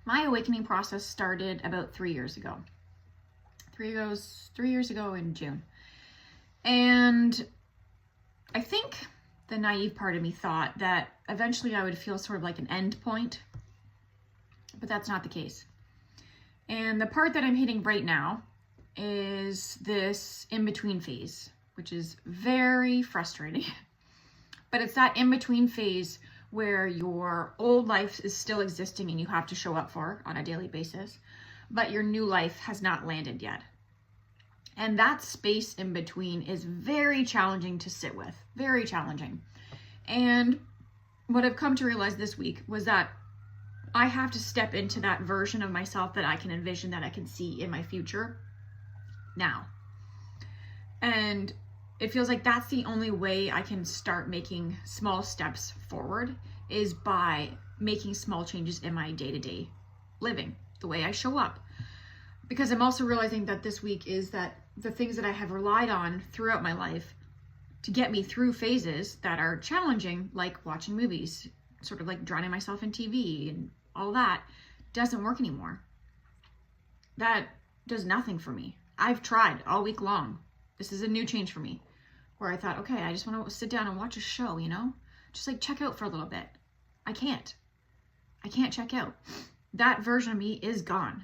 My awakening process started about 3 years ago. 3 years ago in June. And I think the naive part of me thought that eventually I would feel sort of like an end point, but that's not the case. And the part that I'm hitting right now is this in-between phase, which is very frustrating. But it's that in-between phase where your old life is still existing and you have to show up for on a daily basis, but your new life has not landed yet. And that space in between is very challenging to sit with, very challenging. And what I've come to realize this week was that I have to step into that version of myself that I can envision, that I can see in my future now. And it feels like that's the only way I can start making small steps forward, is by making small changes in my day-to-day living, the way I show up. Because I'm also realizing that this week is that the things that I have relied on throughout my life to get me through phases that are challenging, like watching movies, sort of like drowning myself in TV and all that, doesn't work anymore. That does nothing for me. I've tried all week long. This is a new change for me, where I thought, okay, I just want to sit down and watch a show, just like check out for a little bit. I can't check out. That version of me is gone.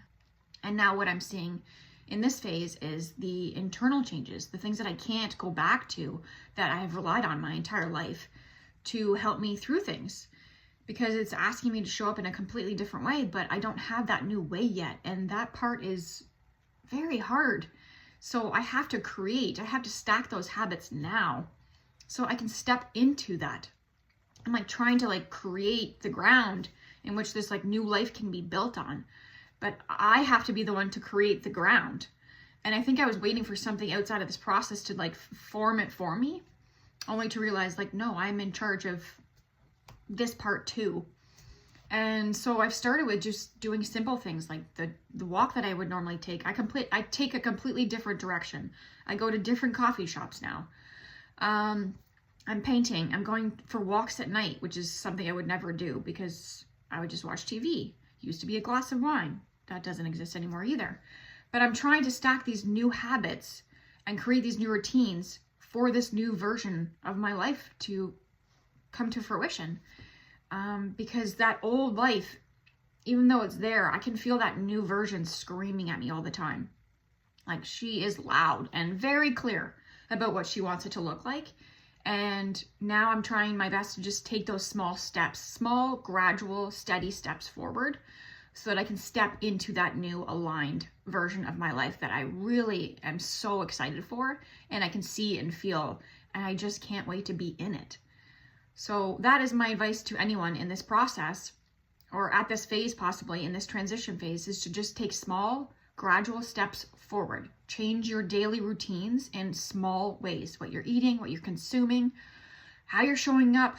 And now what I'm seeing in this phase is the internal changes, the things that I can't go back to, that I have relied on my entire life to help me through things, because it's asking me to show up in a completely different way, but I don't have that new way yet. And that part is very hard. So I have to stack those habits now so I can step into that. I'm like trying to create the ground in which this new life can be built on. But I have to be the one to create the ground. And I think I was waiting for something outside of this process to form it for me, only to realize no, I'm in charge of this part too. And so I've started with just doing simple things like the walk that I would normally take. I take a completely different direction. I go to different coffee shops now. I'm painting. I'm going for walks at night, which is something I would never do because I would just watch TV. Used to be a glass of wine. That doesn't exist anymore either. But I'm trying to stack these new habits and create these new routines for this new version of my life to come to fruition. Because that old life, even though it's there, I can feel that new version screaming at me all the time. She is loud and very clear about what she wants it to look like. And now I'm trying my best to just take those small steps, small, gradual, steady steps forward, so that I can step into that new aligned version of my life that I really am so excited for, and I can see and feel, and I just can't wait to be in it. So that is my advice to anyone in this process, or at this phase, possibly in this transition phase, is to just take small, gradual steps forward. Change your daily routines in small ways. What you're eating, what you're consuming, how you're showing up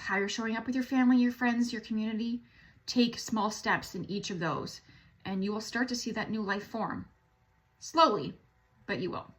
with your family, your friends, your community. Take small steps in each of those, and you will start to see that new life form. Slowly, but you will.